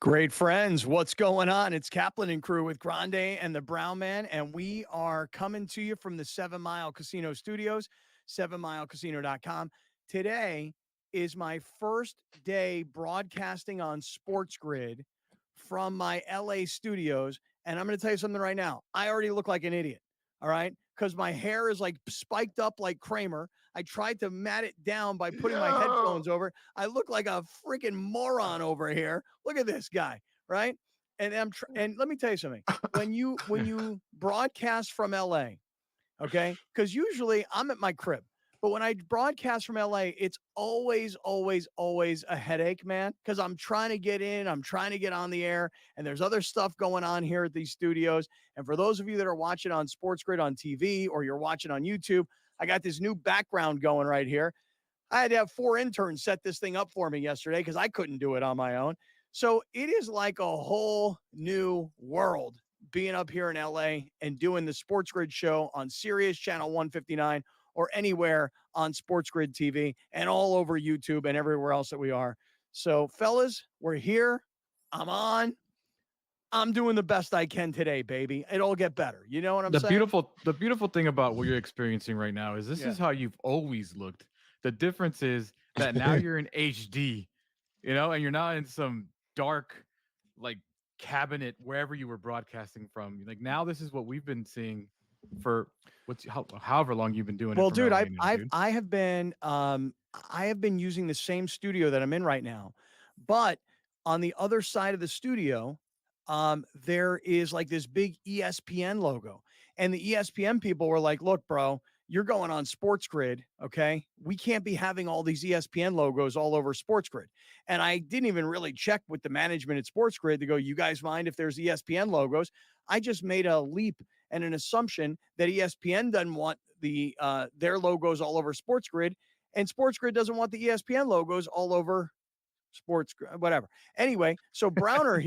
Great friends, what's going on? It's Kaplan and crew with Grande and the Brown Man, and we are coming to you from the 7 Mile Casino Studios, 7milecasino.com. Today is my first day broadcasting on SportsGrid from my LA studios, and I'm going to tell you something right now. I already look like an idiot, all right? Because my hair is like spiked up like Kramer. I tried to mat it down by putting my headphones over. I look like a freaking moron over here. Look at this guy, right? And and let me tell you something. When you broadcast from LA, okay? Because usually I'm at my crib. But when I broadcast from LA, it's always, always, always a headache, man, because I'm trying to get in, I'm trying to get on the air, and there's other stuff going on here at these studios. And for those of you that are watching on SportsGrid on TV or you're watching on YouTube, I got this new background going right here. I had to have 4 interns set this thing up for me yesterday because I couldn't do it on my own. So it is like a whole new world being up here in LA and doing the SportsGrid show on Sirius Channel 159 or anywhere on SportsGrid TV and all over YouTube and everywhere else that we are. So, fellas, we're here. I'm on. I'm doing the best I can today, baby. It'll get better. You know what I'm saying? The beautiful thing about what you're experiencing right now is this is how you've always looked. The difference is that now you're in HD, and you're not in some dark, like, cabinet wherever you were broadcasting from. Like, now this is what we've been seeing for however long you've been doing it. Well, dude, I have been using the same studio that I'm in right now, but on the other side of the studio, there is like this big ESPN logo, and the ESPN people were like, "Look, bro, you're going on SportsGrid, okay? We can't be having all these ESPN logos all over SportsGrid." And I didn't even really check with the management at SportsGrid to go, "You guys mind if there's ESPN logos?" I just made a leap and an assumption that ESPN doesn't want their logos all over SportsGrid, and SportsGrid doesn't want the ESPN logos all over sports, whatever. Anyway, so Browner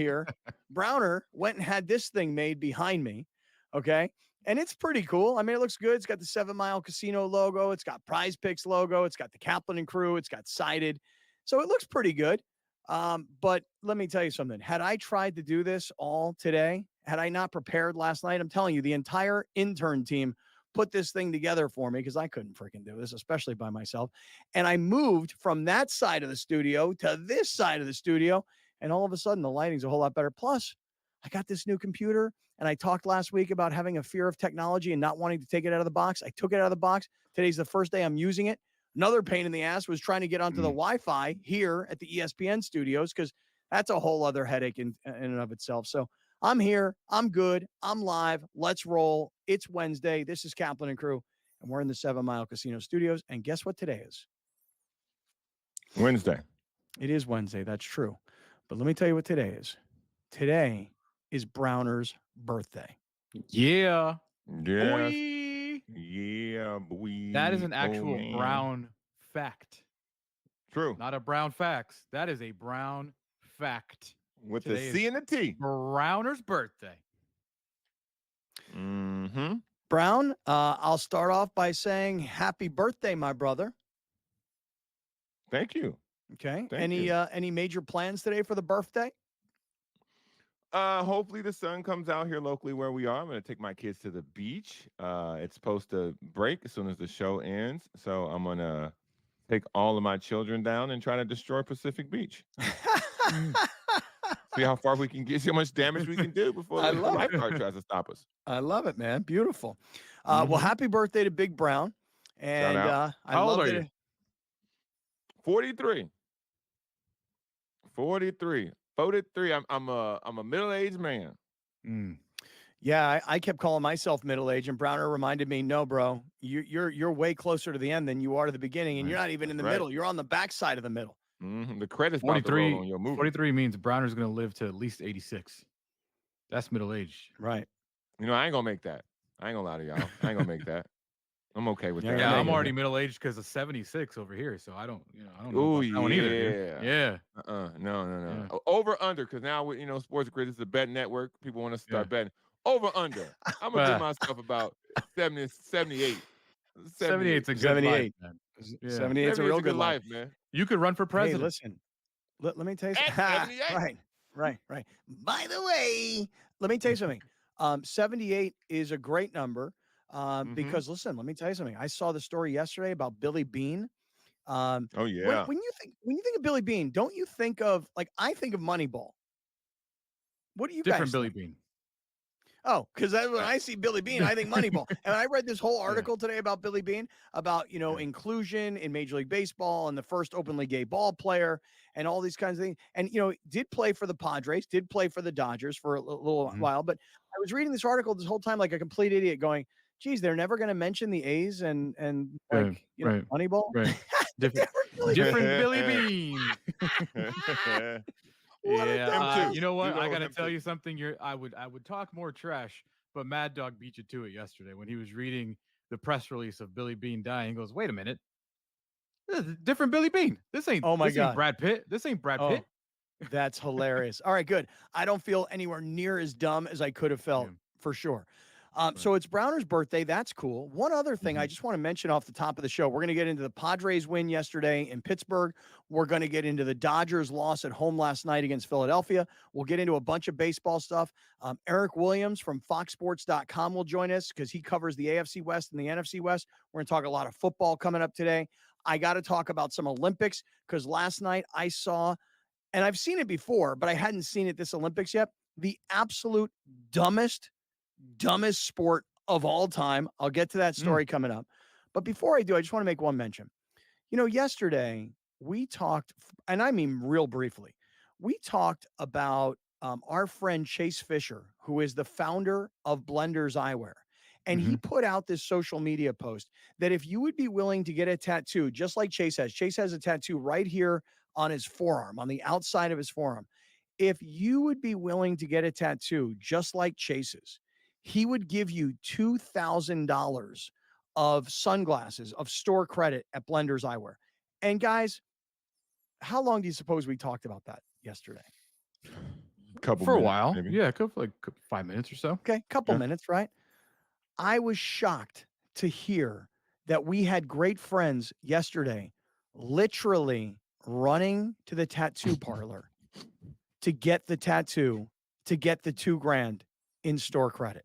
went and had this thing made behind me, okay? And it's pretty cool. I mean, it looks good. It's got the 7 Mile Casino logo. It's got Prize Picks logo. It's got the Kaplan and crew. It's got Cited. So it looks pretty good. But let me tell you something. Had I tried to do this all today, had I not prepared last night, I'm telling you, the entire intern team put this thing together for me because I couldn't freaking do this, especially by myself. And I moved from that side of the studio to this side of the studio. And all of a sudden, the lighting's a whole lot better. Plus, I got this new computer, and I talked last week about having a fear of technology and not wanting to take it out of the box. I took it out of the box. Today's the first day I'm using it. Another pain in the ass was trying to get onto the Wi-Fi here at the ESPN studios because that's a whole other headache in and of itself. So I'm here. I'm good. I'm live. Let's roll. It's Wednesday. This is Kaplan and crew, and we're in the 7 Mile Casino Studios. And guess what today is? Wednesday. It is Wednesday. That's true. But let me tell you what today is. Today is Browner's birthday. Yeah. Yeah. Boy. Yeah, boy. That is an actual Brown fact. True. Not a Brown facts. That is a Brown fact. With Today the C and the T. Browner's birthday. Mm-hmm. Brown, I'll start off by saying happy birthday, my brother. Thank you. Okay. Thank you. Any major plans today for the birthday? Hopefully the sun comes out here locally where we are. I'm going to take my kids to the beach. It's supposed to break as soon as the show ends. So I'm going to take all of my children down and try to destroy Pacific Beach. See how far we can get, see how much damage we can do before the lifeguard tries to stop us. I love it, man. Beautiful. Well, happy birthday to Big Brown. And how old are you? 43. 43. 43. I'm a middle-aged man. Yeah, I kept calling myself middle-aged, and Browner reminded me, no, bro, you're way closer to the end than you are to the beginning, and you're not even in the middle. You're on the backside of the middle. The credit's 43 on your movie. 43 means Browner's going to live to at least 86. That's middle age. Right. I ain't going to make that. I ain't going to lie to y'all. I ain't going to make that. I'm okay with that. Yeah, I'm already middle aged because of 76 over here, so I don't know about that one either, dude. Yeah. No. Yeah. Over under, because now with SportsGrid is a bet network. People want to start betting. Over under. I'm gonna give myself about 70, 78. 78's a good life, man. Yeah. 78's a real good life, man. You could run for president. Hey, listen. Let me tell you something. Right. By the way, let me tell you something. 78 is a great number because listen, let me tell you something. I saw the story yesterday about Billy Bean. Oh When yeah. when you think of Billy Bean, don't you think of I think of Moneyball. What do you Different guys Billy think? Bean. Oh, because when I- I see Billy Bean, I think Moneyball. And I read this whole yeah. article today about Billy Bean, about, Yeah. inclusion in Major League Baseball and the first openly gay ball player and all these kinds of things. And, did play for the Padres, did play for the Dodgers for a little Mhm. while. But I was reading this article this whole time like a complete idiot going, geez, they're never going to mention the A's and Right, right, Moneyball. right. Different, Different Billy different Bean. Billy Bean. What a Yeah, him too. you know what? I know gotta him tell too. you something. I would talk more trash, but Mad Dog beat you to it yesterday when he was reading the press release of Billy Bean dying. He goes, "Wait a minute, this is a different Billy Bean. Oh my This ain't God. Brad Pitt. This ain't Brad Oh, Pitt." that's hilarious. All right, good. I don't feel anywhere near as dumb as I could have Yeah, felt for sure. right. So it's Browner's birthday. That's cool. One other thing I Mhm. just want to mention off the top of the show. We're going to get into the Padres win yesterday in Pittsburgh. We're going to get into the Dodgers loss at home last night against Philadelphia. We'll get into a bunch of baseball stuff. Eric Williams from foxsports.com will join us because he covers the AFC West and the NFC West. We're going to talk a lot of football coming up today. I got to talk about some Olympics because last night I saw, and I've seen it before, but I hadn't seen it this Olympics yet, the absolute dumbest sport of all time. I'll get to that Mm, story coming up. But before I do, I just want to make one mention. Yesterday we talked, and I mean real briefly, we talked about our friend Chase Fisher, who is the founder of Blenders Eyewear. And he mhm. put out this social media post that if you would be willing to get a tattoo, just like Chase has a tattoo right here on his forearm, on the outside of his forearm. If you would be willing to get a tattoo just like Chase's, he would give you $2,000 of sunglasses of store credit at Blenders Eyewear. And guys, how long do you suppose we talked about that yesterday? Couple For a minutes, while, maybe. yeah, like 5 minutes or so. Okay, couple Yeah. minutes, right? I was shocked to hear that we had great friends yesterday literally running to the tattoo parlor to get the tattoo, to get the $2,000 in store credit.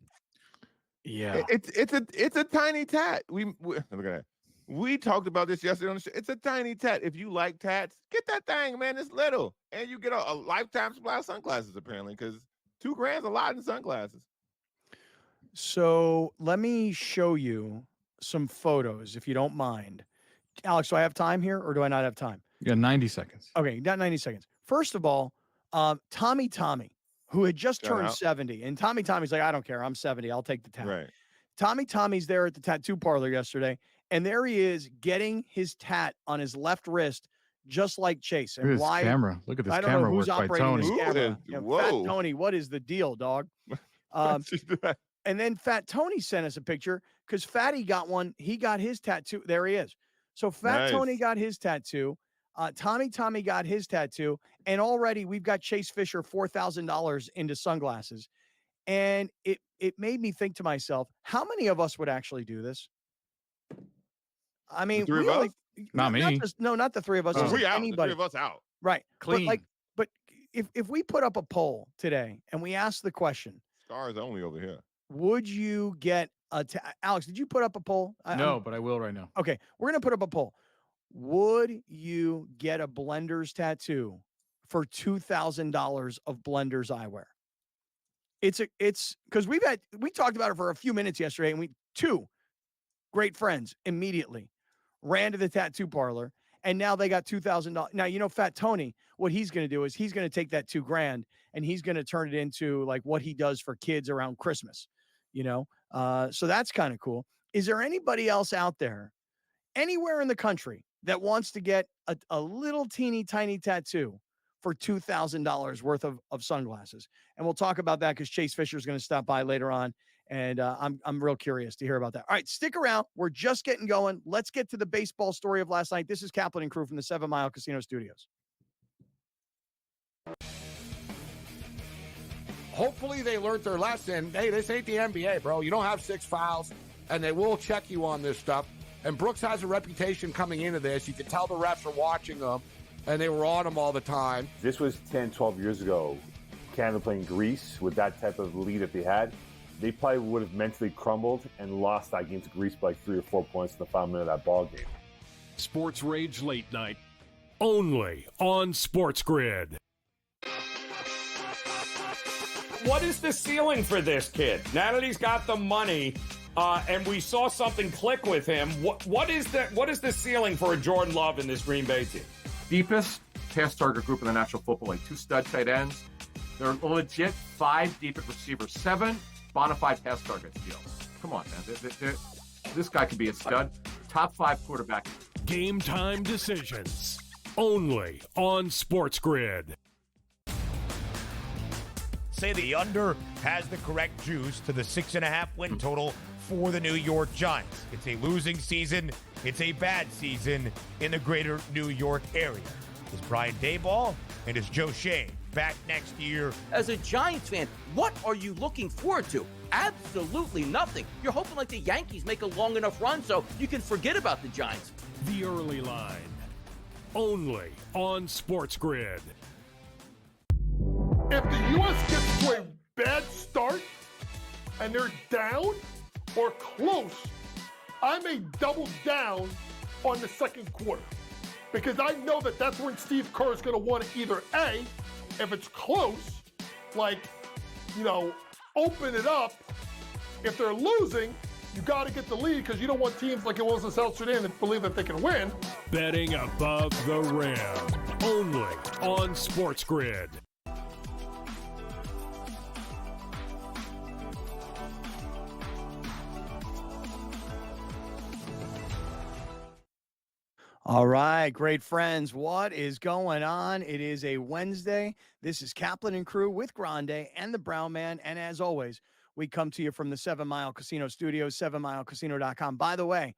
Yeah, It's a tiny tat. We look at that. We talked about this yesterday on the show. It's a tiny tat. If you like tats, get that thing, man. It's little, and you get a lifetime supply of sunglasses apparently, because $2,000's a lot in sunglasses. So let me show you some photos, if you don't mind. Alex, do I have time here or do I not have time? you got 90 seconds. Okay, got 90 seconds. First of all, Tommy, who had just Shout turned out. 70, and Tommy's like, I don't care. I'm 70. I'll take the tat. Right. Tommy's there at the tattoo parlor yesterday, and there he is getting his tat on his left wrist, just like Chase. Look at And this why? camera. Look at this I don't know camera who's work by operating this Tony. Who camera. is- Fat whoa. Tony, what is the deal, dog? Um, and then Fat Tony sent us a picture because Fatty got one. He got his tattoo. There he is. So Fat Tony Nice. got his tattoo. Tommy got his tattoo. And already we've got Chase Fisher $4,000 into sunglasses. And it made me think to myself, how many of us would actually do this? I mean, three we of only, us? Not me. not the three of us. Oh. just We out. The anybody. three of us out. Right. Clean. But if we put up a poll today and we ask the question, Stars only over here. would you get Alex, did you put up a poll? No, but I will right now. Okay, we're going to put up a poll. Would you get a Blenders tattoo for $2,000 of Blenders eyewear? It's because we talked about it for a few minutes yesterday, and two great friends immediately ran to the tattoo parlor, and now they got $2,000. Now, Fat Tony, what he's going to do is he's going to take that $2,000 and he's going to turn it into like what he does for kids around Christmas, so that's kind of cool. Is there anybody else out there anywhere in the country that wants to get a little teeny tiny tattoo for $2,000 worth of sunglasses? And we'll talk about that because Chase Fisher is going to stop by later on. And I'm real curious to hear about that. All right, stick around. We're just getting going. Let's get to the baseball story of last night. This is Kaplan and crew from the 7 Mile Casino Studios. Hopefully they learned their lesson. Hey, this ain't the NBA, bro. You don't have 6 fouls, and they will check you on this stuff. And Brooks has a reputation coming into this. You can tell the refs are watching him, and they were on him all the time. This was 10, 12 years ago. Canada playing Greece with that type of lead if they had, they probably would have mentally crumbled and lost that game to Greece by 3 or 4 points in the final minute of that ball game. Sports Rage Late Night, only on SportsGrid. What is the ceiling for this kid? Now that he's got the money, and we saw something click with him, what is the ceiling for a Jordan Love in this Green Bay team? Deepest pass target group in the National Football League. 2 stud tight ends. They're a legit 5 deep at receiver, 7 bona fide pass targets. Come on, man. This guy could be a stud. Top 5 quarterback. Game time decisions, only on SportsGrid. Say the under has the correct juice to the 6.5 win total for the New York Giants. It's a losing season. It's a bad season in the greater New York area. Is Brian Daboll and is Joe Shane back next year? As a Giants fan, what are you looking forward to? Absolutely nothing. You're hoping like the Yankees make a long enough run so you can forget about the Giants. The early line, only on SportsGrid. If the U.S. gets to a bad start and they're down or close, I may double down on the second quarter because I know that that's when Steve Kerr is going to want to either A, if it's close, open it up. If they're losing, you got to get the lead because you don't want teams like it was in South Sudan that believe that they can win. Betting above the rim, only on SportsGrid. All right, great friends. What is going on? It is a Wednesday. This is Kaplan and crew with Grande and the Brown Man. And as always, we come to you from the 7 Mile Casino Studios, 7milecasino.com. By the way,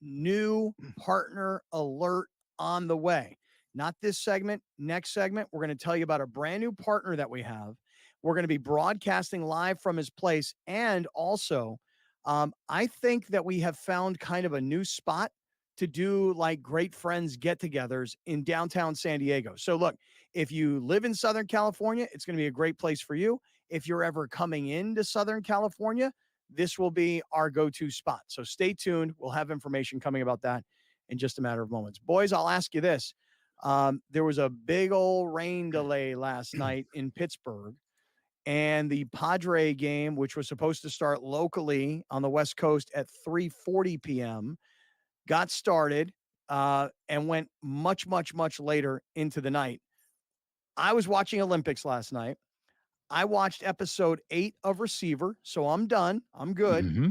new partner alert on the way. Not this segment, next segment. We're going to tell you about a brand new partner that we have. We're going to be broadcasting live from his place. And also, I think that we have found kind of a new spot to do like great friends get-togethers in downtown San Diego. So look, if you live in Southern California, it's going to be a great place for you. If you're ever coming into Southern California, this will be our go-to spot. So stay tuned. We'll have information coming about that in just a matter of moments. Boys, I'll ask you this. There was a big old rain delay last night in Pittsburgh, and the Padre game, which was supposed to start locally on the West Coast at 3:40 p.m., got started and went much, much, much later into the night. I was watching Olympics last night. I watched episode 8 of Receiver, so I'm done. I'm good. Mm-hmm.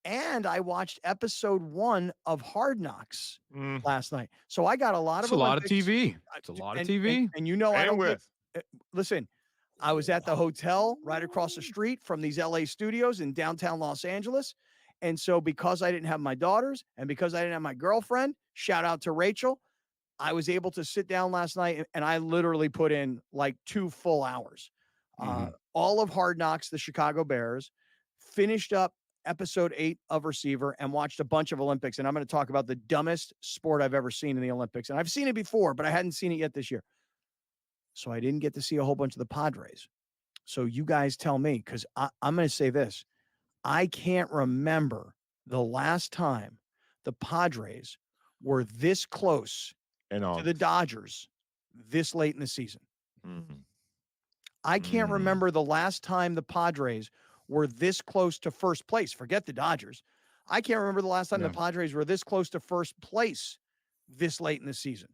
And I watched episode 1 of Hard Knocks last night. So I got a lot of TV. It's a lot of TV. And you know, I don't listen, I was at the hotel right across the street from these LA studios in downtown Los Angeles. And so because I didn't have my daughters and because I didn't have my girlfriend, shout out to Rachel, I was able to sit down last night and I literally put in like 2 full hours. All of Hard Knocks, the Chicago Bears, finished up episode 8 of Receiver and watched a bunch of Olympics. And I'm going to talk about the dumbest sport I've ever seen in the Olympics. And I've seen it before, but I hadn't seen it yet this year. So I didn't get to see a whole bunch of the Padres. So you guys tell me, because I'm going to say this. I can't remember the last time the Padres were this close to the Dodgers this late in the season. I can't remember the last time the Padres were this close to first place. Forget the Dodgers. I can't remember the last time the Padres were this close to first place this late in the season.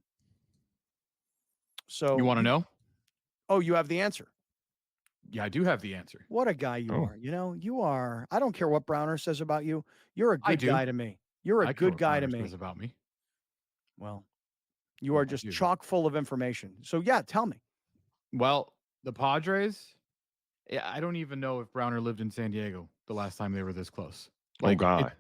So you want to know? Oh, you have the answer. Yeah, I do have the answer. What a guy you are. You know, you are. I don't care what Browner says about you. You're a good guy to me. You're a good guy to me. Says about me. Well, you are just chock full of information. So, yeah, tell me. Well, the Padres, I don't even know if Browner lived in San Diego the last time they were this close. Like, God.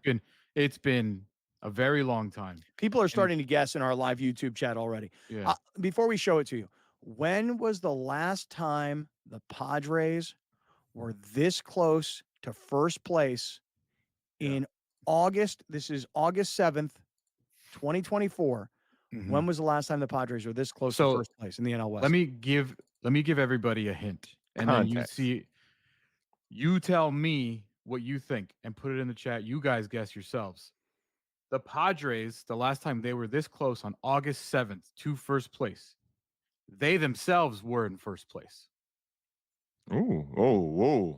It's been a very long time. People are starting to guess in our live YouTube chat already. Yeah. Before we show it to you, when was the last time the Padres were this close to first place in August? This is August 7th, 2024. When was the last time the Padres were this close to first place in the NL West? Let me give everybody a hint. And then you tell me what you think and put it in the chat. You guys guess yourselves. The Padres, the last time they were this close on August 7th to first place, they themselves were in first place. Oh.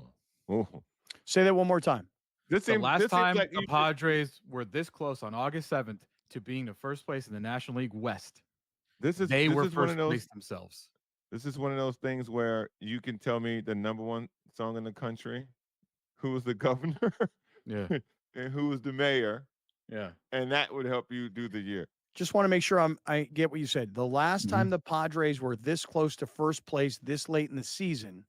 Say that one more time. The last time the Padres were this close on August 7th to being the first place in the National League West, they were first place themselves. This is one of those things where you can tell me the number one song in the country, who was the governor, yeah, and who was the mayor, yeah, and that would help you do the year. Just want to make sure I get what you said. The last time the Padres were this close to first place this late in the season,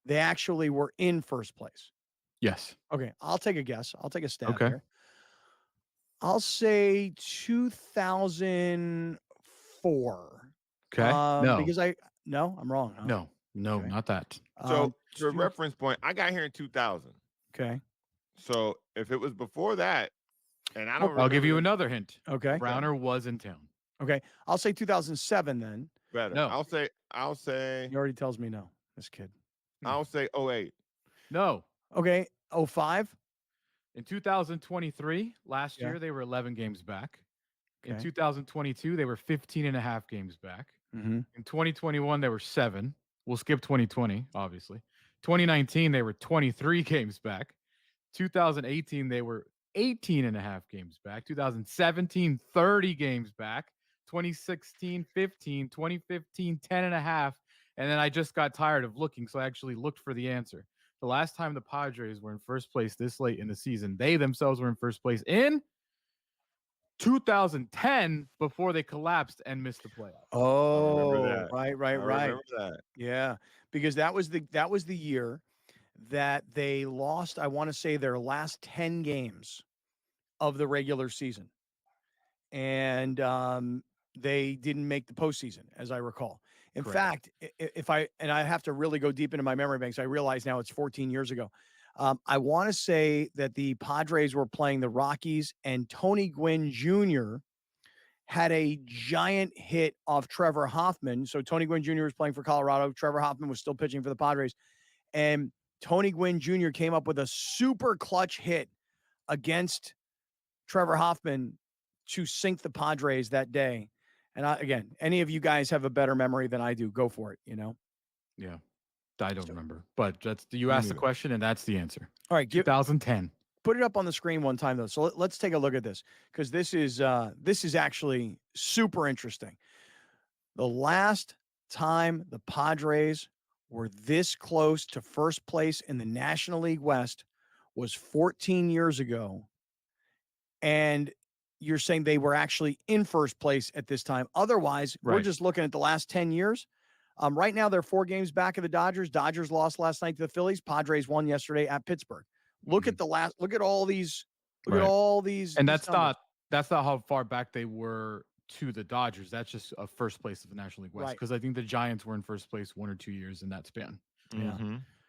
they actually were in first place. Yes. Okay, I'll take a guess. I'll take a stab Okay. here. I'll say 2004. Okay. No. Because I'm wrong. Huh? No, okay. Not that. So, to a reference point, I got here in 2000. Okay. So, if it was before that, and I don't I'll give you another hint. Okay. Browner was in town. Okay. I'll say 2007 then. Better. No. I'll say. He already tells me no, this kid. I'll say 08. No. Okay. 05. In 2023, last year, they were 11 games back. In Okay. 2022, they were 15 and a half games back. Mm-hmm. In 2021, they were 7. We'll skip 2020, obviously. 2019, they were 23 games back. 2018, they were 18 and a half games back. 2017, 30 games back. 2016, 15. 2015, 10 and a half. And then I just got tired of looking, so I actually looked for the answer. The last time the Padres were in first place this late in the season, they themselves were in first place in 2010 before they collapsed and missed the playoffs. Oh, right. I remember that. Yeah, because that was the year that they lost, I want to say, their last 10 games of the regular season. And they didn't make the postseason, as I recall. In fact, I have to really go deep into my memory banks, I realize now it's 14 years ago. I want to say that the Padres were playing the Rockies, and Tony Gwynn Jr. had a giant hit off Trevor Hoffman. So Tony Gwynn Jr. was playing for Colorado. Trevor Hoffman was still pitching for the Padres. And Tony Gwynn Jr. came up with a super clutch hit against Trevor Hoffman to sink the Padres that day. And again, any of you guys have a better memory than I do, go for it, you know? Yeah. I don't remember, but you asked the question and that's the answer. All right. 2010. Put it up on the screen one time though. So let's take a look at this, because this is actually super interesting. The last time the Padres were this close to first place in the National League West was 14 years ago. And you're saying they were actually in first place at this time. Otherwise, we're just looking at the last 10 years. Right now, they're 4 games back of the Dodgers. Dodgers lost last night to the Phillies. Padres won yesterday at Pittsburgh. Look at all these. Look at all these. And these that's not how far back they were to the Dodgers. That's just a first place of the National League West. Because I think the Giants were in first place 1 or 2 years in that span.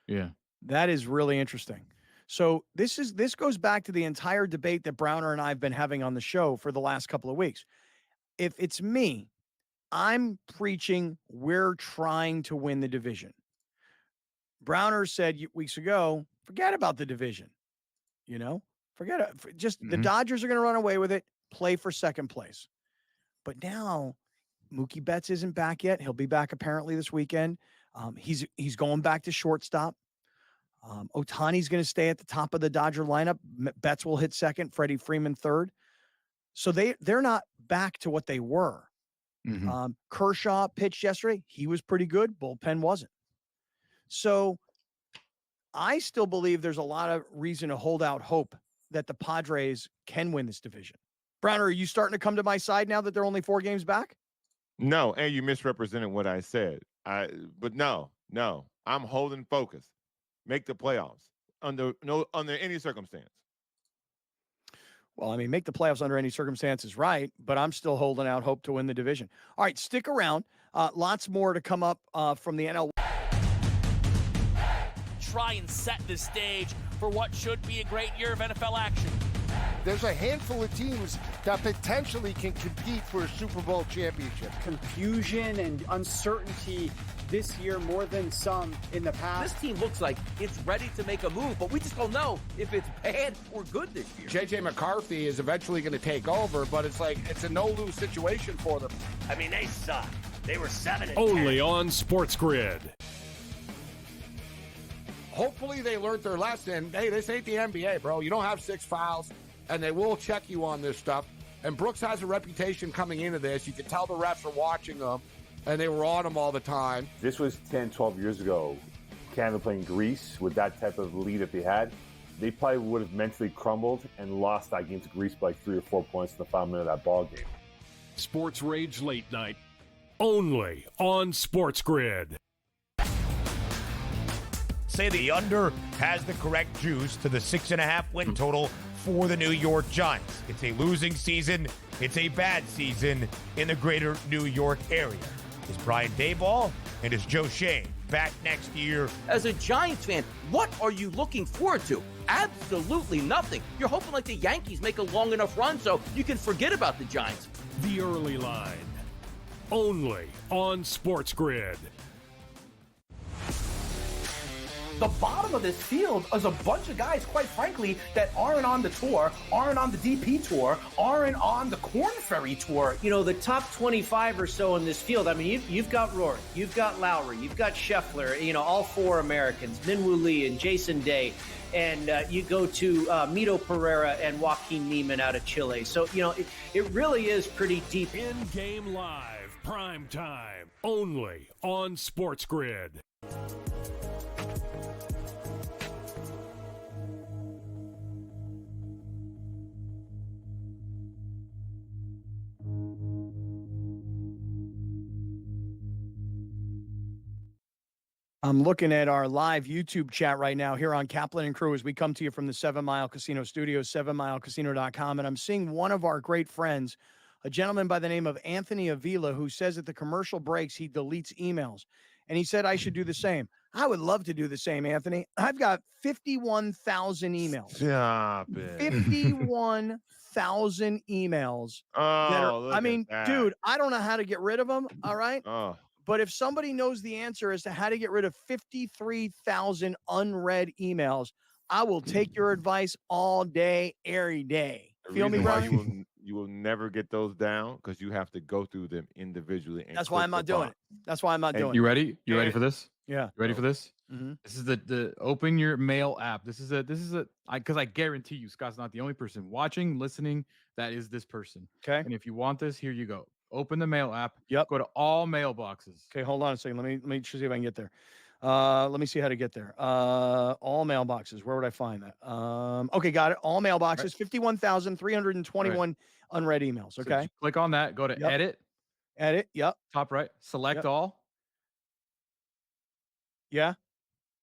Yeah. That is really interesting. So this goes back to the entire debate that Browner and I have been having on the show for the last couple of weeks. If it's me, I'm preaching we're trying to win the division. Browner said weeks ago, forget about the division. You know, forget it. Just the Dodgers are going to run away with it, play for second place. But now Mookie Betts isn't back yet. He'll be back apparently this weekend. He's going back to shortstop. Ohtani's going to stay at the top of the Dodger lineup. Betts will hit second, Freddie Freeman third. So they're not back to what they were. Kershaw pitched yesterday. He was pretty good. Bullpen wasn't. So I still believe there's a lot of reason to hold out hope that the Padres can win this division. Browner, are you starting to come to my side now that they're only 4 games back? No, and you misrepresented what I said. But no, I'm holding focus. Make the playoffs under any circumstance. Well, I mean, make the playoffs under any circumstances, right? But I'm still holding out hope to win the division. All right, stick around. Lots more to come up from the NL. Try and set the stage for what should be a great year of NFL action. There's a handful of teams that potentially can compete for a Super Bowl championship. Confusion and uncertainty this year more than some in the This past. team looks like it's ready to make a move, but we just don't know if it's bad or good this year. JJ McCarthy is eventually going to take over, but it's like it's a no-lose situation for them. I mean, they suck. They were 7-10. Only on SportsGrid. Hopefully they learned their lesson. Hey, this ain't the NBA, bro. You don't have 6 fouls, and they will check you on this stuff. And Brooks has a reputation coming into this. You can tell the refs are watching them, and they were on him all the time. This was 10, 12 years ago. Canada playing Greece with that type of lead if they had. They probably would have mentally crumbled and lost that game to Greece by 3 or 4 points in the final minute of that ball game. Sports Rage Late Night. Only on SportsGrid. Say the under has the correct juice to the 6.5 win total for the New York Giants. It's a losing season. It's a bad season in the greater New York area. Is Brian Daboll and is Joe Shane back next year? As a Giants fan, what are you looking forward to? Absolutely nothing. You're hoping like the Yankees make a long enough run so you can forget about the Giants. The Early Line. Only on SportsGrid. The bottom of this field is a bunch of guys, quite frankly, that aren't on the tour, aren't on the DP tour, aren't on the Corn Ferry tour. You know, the top 25 or so in this field, I mean, you've got Rory, you've got Lowry, you've got Scheffler, you know, all 4 Americans, Minwoo Lee and Jason Day. And you go to Mito Pereira and Joaquin Neiman out of Chile. So, you know, it really is pretty deep. In-game live, prime time, only on SportsGrid. I'm looking at our live YouTube chat right now here on Kaplan and Crew as we come to you from the 7 Mile Casino Studios, 7milecasino.com. And I'm seeing one of our great friends, a gentleman by the name of Anthony Avila, who says at the commercial breaks he deletes emails. And he said I should do the same. I would love to do the same, Anthony. I've got 51,000 emails. Stop it. 51,000 emails. Oh, I mean, dude, I don't know how to get rid of them. All right. Oh. But if somebody knows the answer as to how to get rid of 53,000 unread emails, I will take your advice all day, every day. Feel me, Brian? You will never get those down because you have to go through them individually. And That's why I'm not doing it. That's why I'm not doing it. You ready? You ready for this? Yeah. You ready for this? Mm-hmm. This is the open your mail app. This is because I guarantee you, Scott's not the only person watching, listening. That is this person. Okay. And if you want this, here you go. Open the mail app. Yep. Go to all mailboxes. Okay, hold on a second. Let me see if I can get there. Let me see how to get there. All mailboxes. Where would I find that? Okay, got it. All mailboxes. Right. 51,321 unread emails. Okay. So click on that. Go to edit. Edit. Yep. Top right. Select all. Yeah.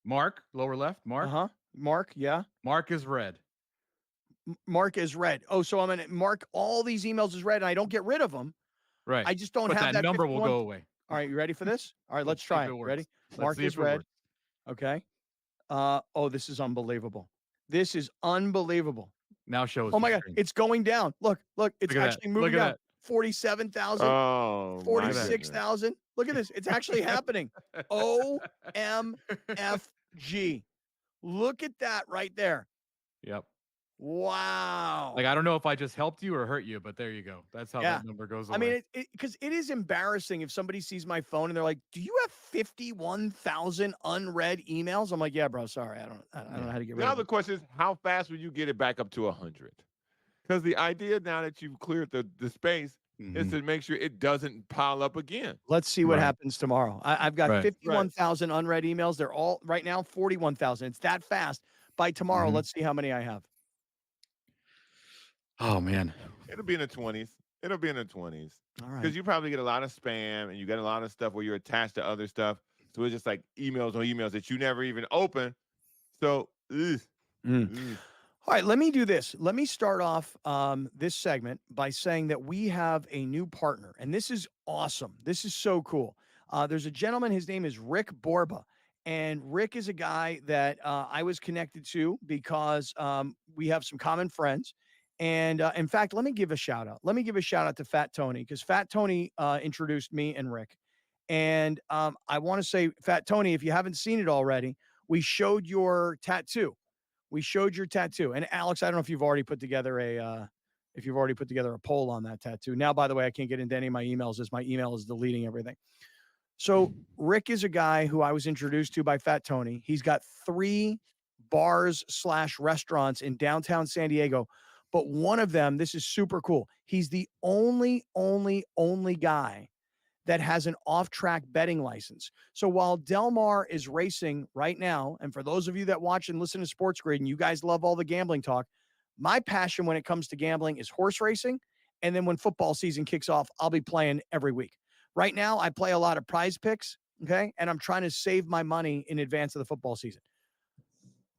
Mark. Lower left. Mark. Mark. Yeah. Mark is red. Mark is red. Oh, so I'm gonna mark all these emails as red, and I don't get rid of them. Right. I just don't but have that number 51. will go away. All right, you ready for this? All right, let's try it. Ready? Mark is red. Okay. Oh, this is unbelievable. This is unbelievable. Now show us. Oh my God, it's going down. Look, it's actually moving down. 47,000. Oh, 46,000. Look at this. It's actually happening. OMFG. Look at that right there. Yep. Wow. Like, I don't know if I just helped you or hurt you, but there you go. That's how that number goes away. I mean, because it is embarrassing if somebody sees my phone and they're like, "Do you have 51,000 unread emails?" I'm like, "Yeah, bro. Sorry, I don't know how to get rid of it." Now the question is, how fast will you get it back up to 100? Because the idea now that you've cleared the space is to make sure it doesn't pile up again. Let's see what happens tomorrow. I've got 51,000 unread emails. They're all right now 41,000. It's that fast. By tomorrow, let's see how many I have. Oh man, it'll be in the 20s. It'll be in the 20s. All right. Because you probably get a lot of spam and you get a lot of stuff where you're attached to other stuff. So it's just like emails on emails that you never even open. So, All right, let me do this. Let me start off this segment by saying that we have a new partner, and this is awesome. This is so cool. There's a gentleman. His name is Rick Borba. And Rick is a guy that I was connected to because we have some common friends. And in fact, let me give a shout out. Let me give a shout out to Fat Tony because Fat Tony introduced me and Rick. And I want to say, Fat Tony, if you haven't seen it already, we showed your tattoo. We showed your tattoo. And Alex, I don't know if you've already put together a poll on that tattoo. Now, by the way, I can't get into any of my emails as my email is deleting everything. So Rick is a guy who I was introduced to by Fat Tony. He's got 3 bars/restaurants in downtown San Diego, but one of them, this is super cool. He's the only guy that has an off-track betting license. So while Del Mar is racing right now, and for those of you that watch and listen to SportsGrid, and you guys love all the gambling talk, my passion when it comes to gambling is horse racing. And then when football season kicks off, I'll be playing every week. Right now, I play a lot of Prize Picks, okay? And I'm trying to save my money in advance of the football season.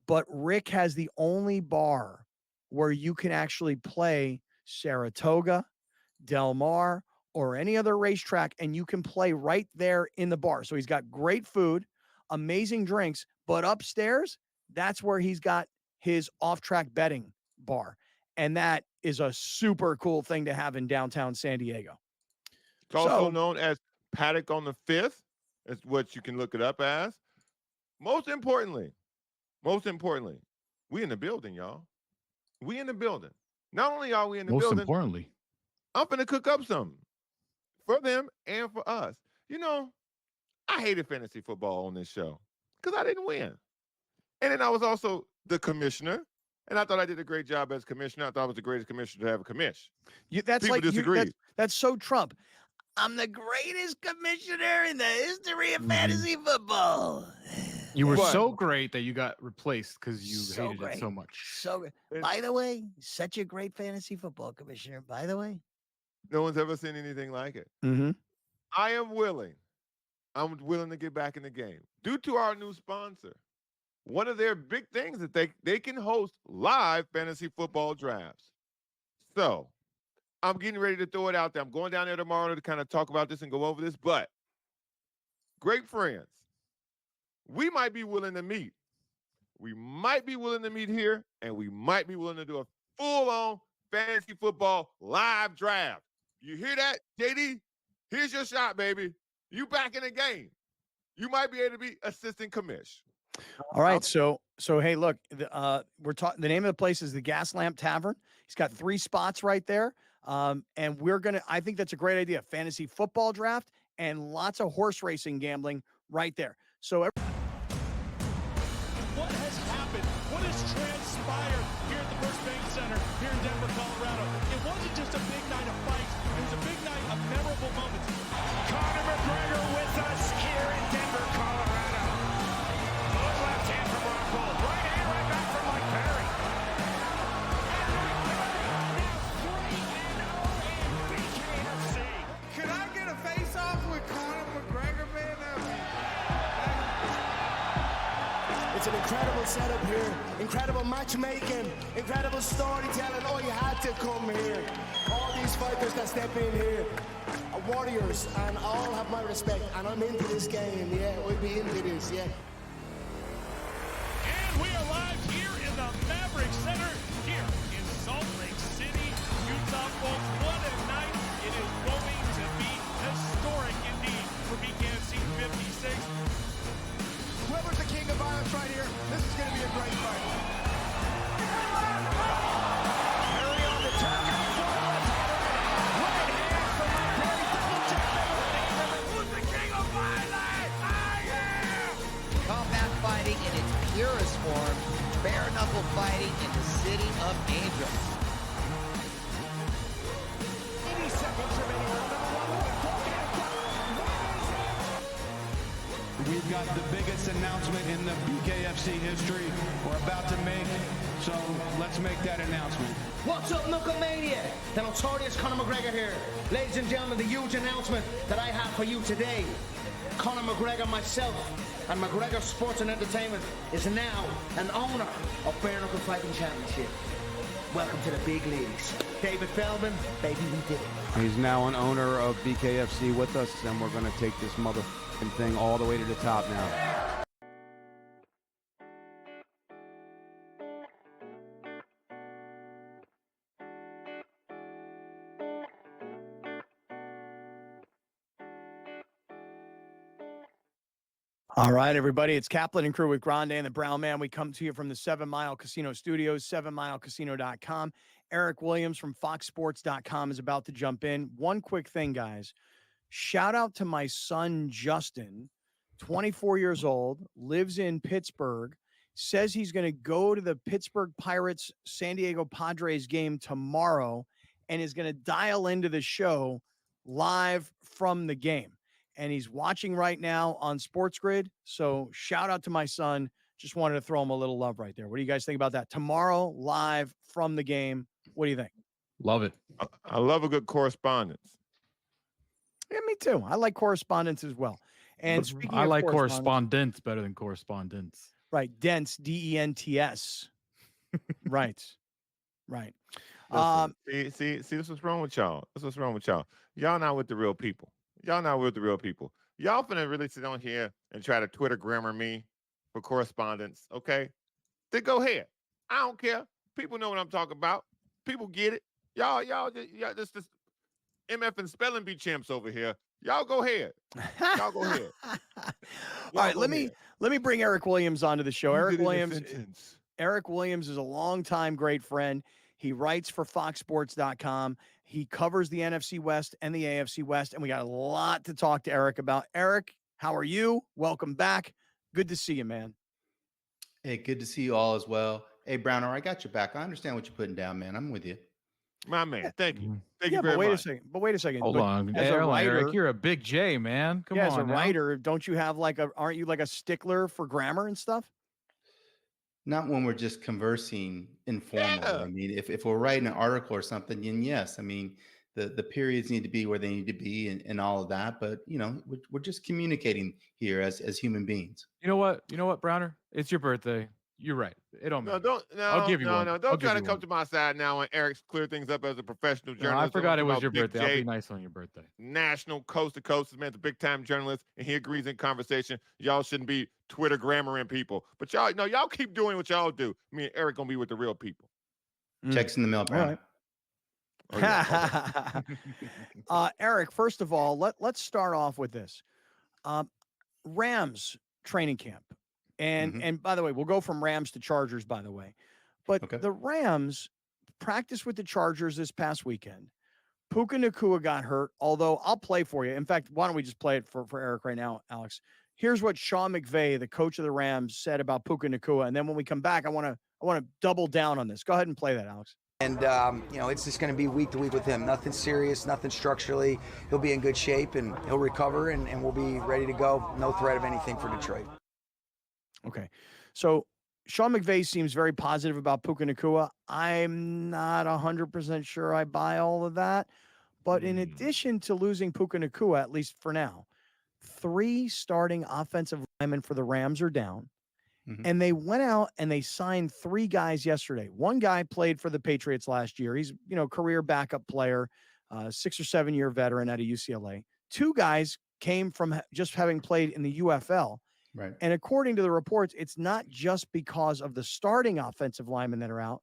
But Rick has the only bar where you can actually play Saratoga, Del Mar, or any other racetrack, and you can play right there in the bar. So he's got great food, amazing drinks, but upstairs, that's where he's got his off-track betting bar. And that is a super cool thing to have in downtown San Diego. It's also known as Paddock on the 5th. That's what you can look it up as. Most importantly, we in the building, y'all. We in the building. Not only are we in the building. Most importantly, I'm finna cook up something for them and for us. You know, I hated fantasy football on this show because I didn't win. And then I was also the commissioner, and I thought I did a great job as commissioner. I thought I was the greatest commissioner to have a commish. People disagree. That's so Trump. I'm the greatest commissioner in the history of fantasy football. You were so great that you got replaced because you hated it so much. So good. By the way, such a great fantasy football commissioner. By the way. No one's ever seen anything like it. Mm-hmm. I'm willing to get back in the game. Due to our new sponsor, one of their big things that they can host live fantasy football drafts. So I'm getting ready to throw it out there. I'm going down there tomorrow to kind of talk about this and go over this. But great friends, we might be willing to meet. We might be willing to meet here, and we might be willing to do a full-on fantasy football live draft. You hear that, JD? Here's your shot, baby. You back in the game. You might be able to be assistant commish. All right, so hey, look, we're talking. The name of the place is the Gas Lamp Tavern. He's got 3 spots right there, and we're gonna. I think that's a great idea. Fantasy football draft and lots of horse racing gambling right there. So. What has happened? What has transpired here at the First Bank Center here in Denver, Colorado? It wasn't just a big night of fights. It was a big night of memorable moments. Conor McGregor with us here in Denver, Colorado. Good left hand from Rockhold. Right hand right back from Mike Perry. Could I get a face-off with Conor McGregor, man? It's an incredible setup here, incredible matchmaking, incredible storytelling. Oh, you had to come here. All these fighters that step in here are warriors, and all have my respect. And I'm into this game, yeah. We'll be into this, yeah. And we are live here in the Maverick Center here in Salt Lake City, Utah, folks. What a night it is going to be. Historic indeed for BKFC 56. Whoever's the king of violence right here, this is going to be a great fight. Perry on the turn. Right hand from Mike Perry. Double check. Who's the king of violence? I am. Combat fighting in its purest form. Bare knuckle fighting in the city of angels. 80 seconds remaining. We've got the biggest announcement in the BKFC history we're about to make, so let's make that announcement. What's up, Knucklemania? The notorious Conor McGregor here. Ladies and gentlemen, the huge announcement that I have for you today. Conor McGregor, myself, and McGregor Sports and Entertainment is now an owner of Bare Knuckle Fighting Championship. Welcome to the big leagues. David Feldman, baby, we did it. He's now an owner of BKFC with us, and we're going to take this motherfucking thing all the way to the top now. All right, everybody. It's Kaplan and crew with Grande and the Brown Man. We come to you from the 7 Mile Casino Studios, 7milecasino.com. Eric Williams from foxsports.com is about to jump in. One quick thing, guys. Shout out to my son, Justin, 24 years old, lives in Pittsburgh, says he's going to go to the Pittsburgh Pirates San Diego Padres game tomorrow and is going to dial into the show live from the game. And he's watching right now on SportsGrid. So shout out to my son. Just wanted to throw him a little love right there. What do you guys think about that? Tomorrow, live from the game. What do you think? Love it. I love a good correspondence. Yeah, me too. I like correspondence as well. And speaking I of like correspondence better than correspondence. Right. Dents, D-E-N-T-S. Right. Right. See, this is what's wrong with y'all. This is what's wrong with y'all. Y'all not with the real people. Y'all not with the real people. Y'all finna really sit on here and try to Twitter grammar me for correspondence, okay? Then go ahead. I don't care. People know what I'm talking about. People get it. Y'all this MF and spelling bee champs over here. Y'all go ahead. Y'all go ahead. All right, let me bring Eric Williams onto the show. Eric Williams is a longtime great friend. He writes for foxsports.com. He covers the NFC West and the AFC West, and we got a lot to talk to Eric about. Eric, how are you? Welcome back. Good to see you, man. Hey, good to see you all as well. Hey, Browner, I got your back. I understand what you're putting down, man. I'm with you. My man, thank you. Thank yeah, you very but wait much. a second. But wait a second. Hold But on. as a writer, Eric, you're a big J, man. Come on. As a now. writer, don't you have aren't you like a stickler for grammar and stuff? Not when we're just conversing informally. Yeah. I mean, if we're writing an article or something, then yes. I mean, the periods need to be where they need to be and all of that. But, we're just communicating here as human beings. You know what, Browner? It's your birthday. You're right. It don't matter. I'll give you one. Don't try to come to my side now when Eric's clear things up as a professional journalist. No, I forgot it was your Big birthday. J, I'll be nice on your birthday. National coast to coast. This man's a big time journalist, and he agrees in conversation. Y'all shouldn't be Twitter grammaring people, but y'all keep doing what y'all do. Me and Eric gonna be with the real people. Checks in the mail, Browner. Oh, yeah. Eric, first of all, let's start off with this. Rams training camp. And by the way, we'll go from Rams to Chargers, by the way. But the Rams practiced with the Chargers this past weekend. Puka Nacua got hurt, although I'll play for you. In fact, why don't we just play it for Eric right now, Alex? Here's what Sean McVay, the coach of the Rams, said about Puka Nacua. And then when we come back, I want to double down on this. Go ahead and play that, Alex. And, it's just going to be week to week with him. Nothing serious, nothing structurally. He'll be in good shape, and he'll recover, and we'll be ready to go. No threat of anything for Detroit. Okay. So Sean McVay seems very positive about Puka Nacua. I'm not 100% sure I buy all of that. But in addition to losing Puka Nacua, at least for now, 3 starting offensive linemen for the Rams are down. And they went out and they signed 3 guys yesterday. One guy played for the Patriots last year. He's, career backup player, 6 or 7 year veteran out of UCLA. 2 guys came from just having played in the UFL. Right. And according to the reports, it's not just because of the starting offensive linemen that are out,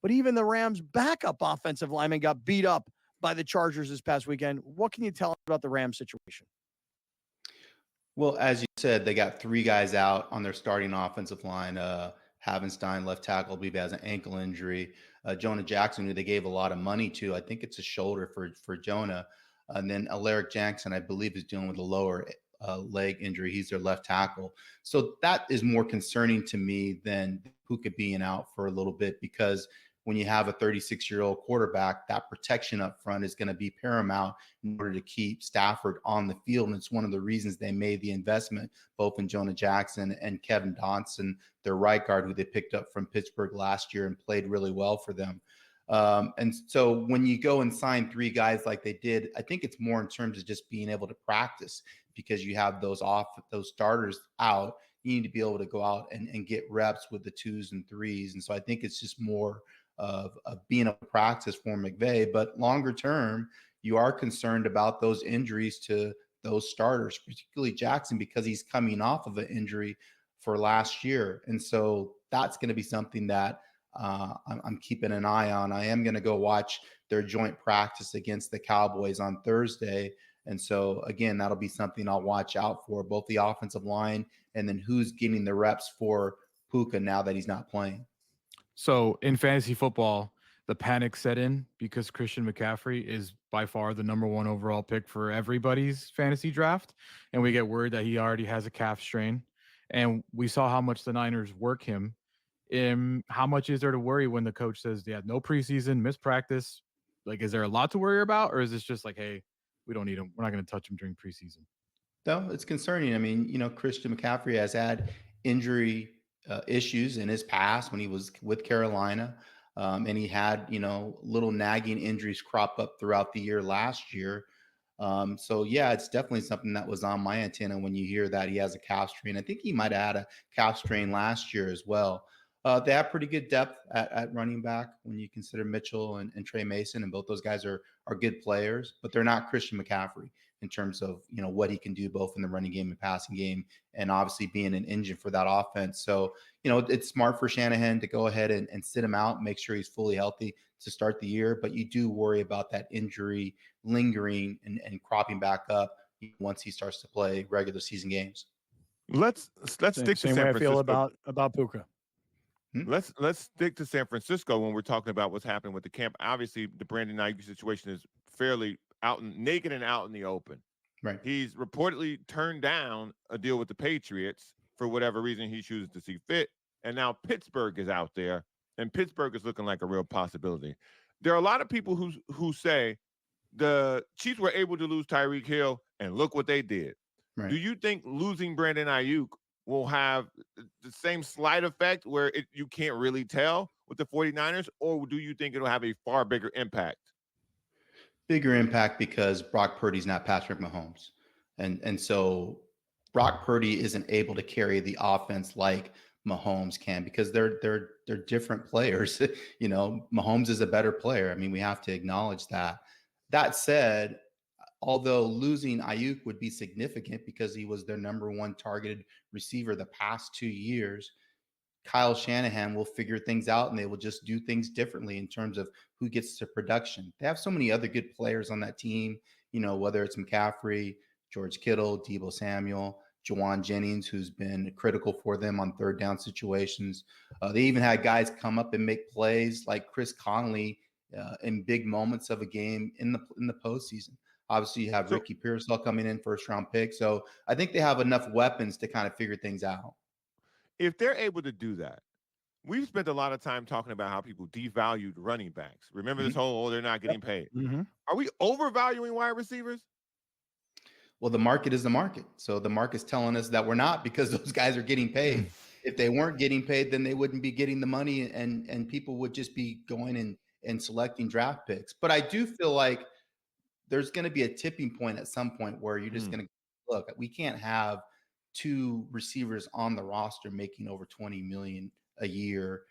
but even the Rams' backup offensive lineman got beat up by the Chargers this past weekend. What can you tell us about the Rams situation? Well, as you said, they got 3 guys out on their starting offensive line. Havenstein, left tackle, I believe has an ankle injury. Jonah Jackson, who they gave a lot of money to, I think it's a shoulder for Jonah. And then Alaric Jackson, I believe, is dealing with a lower leg injury. He's their left tackle. So that is more concerning to me than Puka being out for a little bit, because when you have a 36-year-old quarterback, that protection up front is going to be paramount in order to keep Stafford on the field. And it's one of the reasons they made the investment both in Jonah Jackson and Kevin Dotson, their right guard, who they picked up from Pittsburgh last year and played really well for them. And so when you go and sign 3 guys like they did, I think it's more in terms of just being able to practice, because you have those starters out. You need to be able to go out and get reps with the 2s and 3s. And so I think it's just more of being able to practice for McVay. But longer term, you are concerned about those injuries to those starters, particularly Jackson, because he's coming off of an injury for last year. And so that's going to be something that I'm keeping an eye on. I am going to go watch their joint practice against the Cowboys on Thursday. And so, again, that'll be something I'll watch out for, both the offensive line and then who's getting the reps for Puka now that he's not playing. So in fantasy football, the panic set in because Christian McCaffrey is by far the number 1 overall pick for everybody's fantasy draft. And we get word that he already has a calf strain. And we saw how much the Niners work him. How much is there to worry when the coach says they had no preseason, missed practice? Like, is there a lot to worry about? Or is this just like, hey, we don't need him. We're not going to touch him during preseason. No, it's concerning. I mean, Christian McCaffrey has had injury issues in his past when he was with Carolina. And he had, little nagging injuries crop up throughout the year last year. So, yeah, it's definitely something that was on my antenna when you hear that he has a calf strain. I think he might have had a calf strain last year as well. They have pretty good depth at running back when you consider Mitchell and Trey Mason, and both those guys are good players, but they're not Christian McCaffrey in terms of, what he can do both in the running game and passing game, and obviously being an engine for that offense. So, it's smart for Shanahan to go ahead and sit him out, make sure he's fully healthy to start the year. But you do worry about that injury lingering and cropping back up once he starts to play regular season games. Let's stick to San way I Francisco. feel about Puka. Let's stick to San Francisco when we're talking about what's happening with the camp. Obviously, the Brandon Ayuk situation is fairly naked and out in the open. Right. He's reportedly turned down a deal with the Patriots for whatever reason he chooses to see fit. And now Pittsburgh is out there, and Pittsburgh is looking like a real possibility. There are a lot of people who say the Chiefs were able to lose Tyreek Hill, and look what they did. Right. Do you think losing Brandon Ayuk will have the same slight effect where you can't really tell with the 49ers, or do you think it'll have a far bigger impact? Bigger impact because Brock Purdy's not Patrick Mahomes. And so Brock Purdy isn't able to carry the offense like Mahomes can because they're different players. Mahomes is a better player. I mean, we have to acknowledge that. That said, although losing Ayuk would be significant because he was their number 1 targeted receiver the past 2 years, Kyle Shanahan will figure things out and they will just do things differently in terms of who gets to production. They have so many other good players on that team, whether it's McCaffrey, George Kittle, Deebo Samuel, Juwan Jennings, who's been critical for them on third down situations. They even had guys come up and make plays like Chris Conley in big moments of a game in the postseason. Obviously, you have Ricky Pearsall coming in, first-round pick. So I think they have enough weapons to kind of figure things out. If they're able to do that, we've spent a lot of time talking about how people devalued running backs. Remember this whole, they're not getting paid. Mm-hmm. Are we overvaluing wide receivers? Well, the market is the market. So the market's telling us that we're not because those guys are getting paid. If they weren't getting paid, then they wouldn't be getting the money and people would just be going and selecting draft picks. But I do feel like there's going to be a tipping point at some point where you're just going to look, we can't have 2 receivers on the roster making over $20 million a year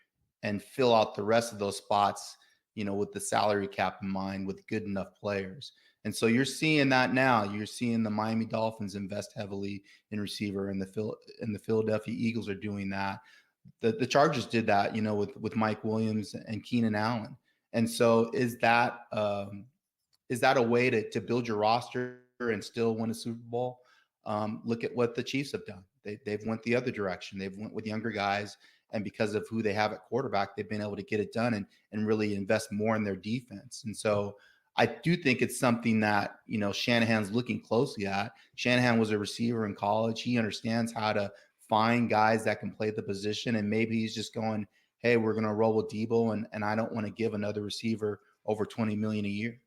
and fill out the rest of those spots, with the salary cap in mind with good enough players. And so you're seeing that now. You're seeing the Miami Dolphins invest heavily in receiver, and the Philadelphia Eagles are doing that. The Chargers did that, with Mike Williams and Keenan Allen. And so is that a way to build your roster and still win a Super Bowl? Look at what the Chiefs have done. They've went the other direction. They've went with younger guys, and because of who they have at quarterback, they've been able to get it done and really invest more in their defense. And so I do think it's something that, Shanahan's looking closely at. Shanahan was a receiver in college. He understands how to find guys that can play the position, and maybe he's just going, hey, we're going to roll with Deebo, and I don't want to give another receiver over $20 million a year.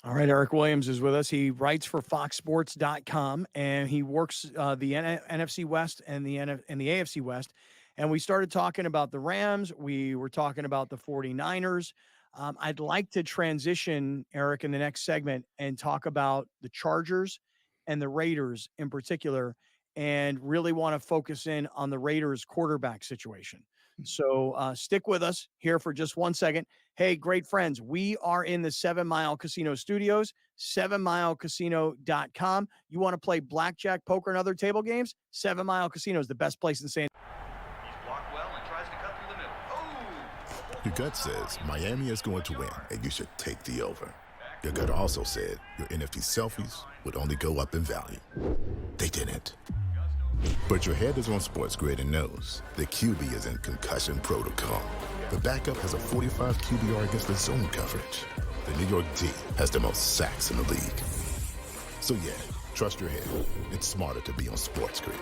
All right, Eric Williams is with us. He writes for FoxSports.com, and he works the NFC West and the AFC West. And we started talking about the Rams. We were talking about the 49ers. I'd like to transition, Eric, in the next segment and talk about the Chargers and the Raiders in particular, and really want to focus in on the Raiders quarterback situation. So stick with us here for just 1 second. Hey, great friends, we are in the 7 Mile Casino studios, 7milecasino.com. You want to play blackjack, poker, and other table games? 7 Mile Casino is the best place in San Diego. He's blocked well and tries to cut through the middle. Oh! Your gut says Miami is going to win, and you should take the over. Your gut also said your NFT selfies would only go up in value. They didn't. But your head is on SportsGrid and knows the QB is in concussion protocol. The backup has a 45 QBR against the zone coverage. The New York D has the most sacks in the league. So yeah, trust your head. It's smarter to be on SportsGrid.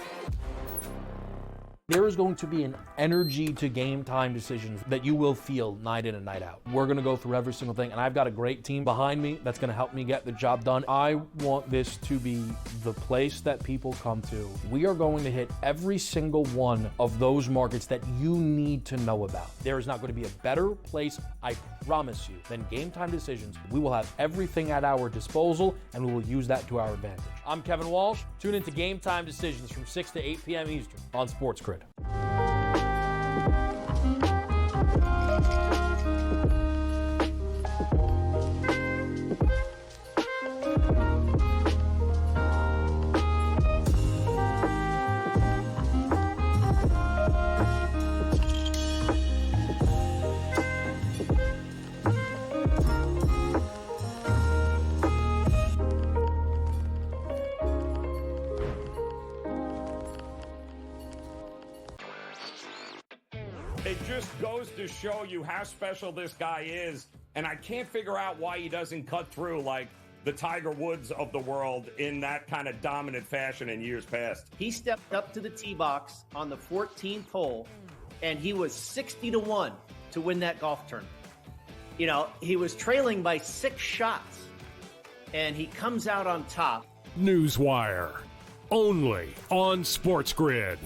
There is going to be an energy to game time decisions that you will feel night in and night out. We're going to go through every single thing, and I've got a great team behind me that's going to help me get the job done. I want this to be the place that people come to. We are going to hit every single one of those markets that you need to know about. There is not going to be a better place, I promise you, than Game Time Decisions. We will have everything at our disposal, and we will use that to our advantage. I'm Kevin Walsh. Tune into Game Time Decisions from 6 to 8 p.m. Eastern on SportsGrid. It just goes to show you how special this guy is, and I can't figure out why he doesn't cut through like the Tiger Woods of the world in that kind of dominant fashion in years past. He stepped up to the tee box on the 14th hole, and he was 60-1 to win that golf tournament. You know, he was trailing by 6 shots, and he comes out on top. Newswire, only on SportsGrid.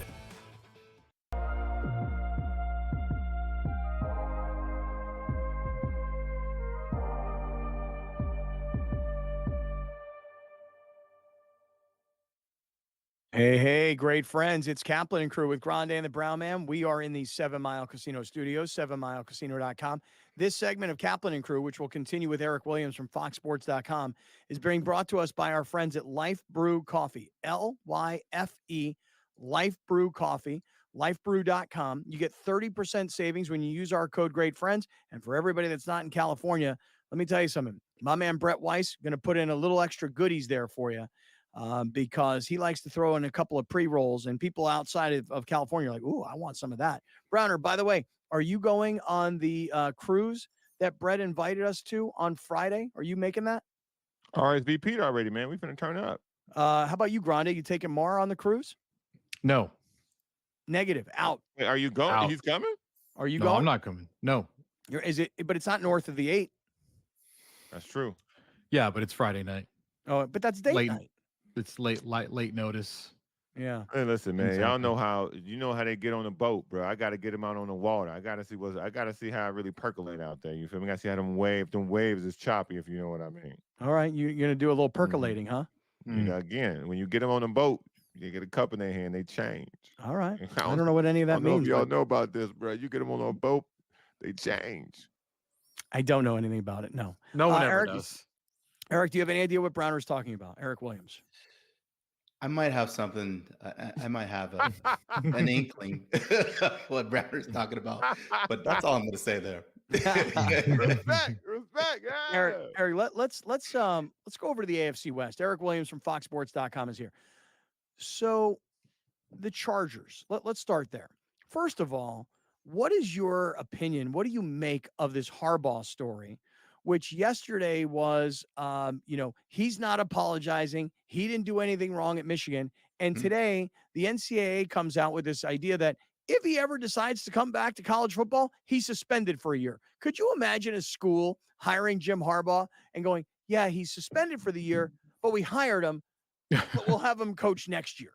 Hey, great friends. It's Kaplan and crew with Grande and the Brown Man. We are in the 7 Mile Casino Studios, 7milecasino.com. This segment of Kaplan and crew, which will continue with Eric Williams from foxsports.com, is being brought to us by our friends at Life Brew Coffee, L-Y-F-E, Life Brew Coffee, lifebrew.com. You get 30% savings when you use our code Great Friends. And for everybody that's not in California, let me tell you something. My man Brett Weiss going to put in a little extra goodies there for you. Because he likes to throw in a couple of pre-rolls, and people outside of California are like, ooh, I want some of that. Browner, by the way, are you going on the cruise that Brett invited us to on Friday? Are you making that? RSVP'd already, man. We finna turn up. How about you, Grande? You taking Mara on the cruise? No. Negative. Out. Wait, are you going? Out. He's coming? Are you No, going? I'm not coming. No. But it's not north of the 8. That's true. Yeah, but it's Friday night. Oh, but that's date night. It's late notice. Yeah. Hey, listen, man. Exactly. Y'all know how they get on the boat, bro. I gotta get them out on the water. I gotta see how I really percolate out there. You feel me? I gotta see how them waves is choppy, if you know what I mean. All right. You're gonna do a little percolating, huh? You know, again, when you get them on the boat, you get a cup in their hand, they change. All right. I don't know what any of that I don't know means. if y'all but know about this, bro. You get them on a boat, they change. I don't know anything about it. No. No one ever Eric, does. Eric, do you have any idea what Browner is talking about? Eric Williams. I might have something. I might have an inkling what Browner's talking about, but that's all I'm going to say there. Respect, yeah. Eric, let's go over to the AFC West. Eric Williams from foxsports.com is here. So the Chargers, let's start there. First of all, what is your opinion? What do you make of this Harbaugh story, which yesterday was, he's not apologizing. He didn't do anything wrong at Michigan. And today the NCAA comes out with this idea that if he ever decides to come back to college football, he's suspended for a year. Could you imagine a school hiring Jim Harbaugh and going, yeah, he's suspended for the year, but we hired him, but we'll have him coach next year?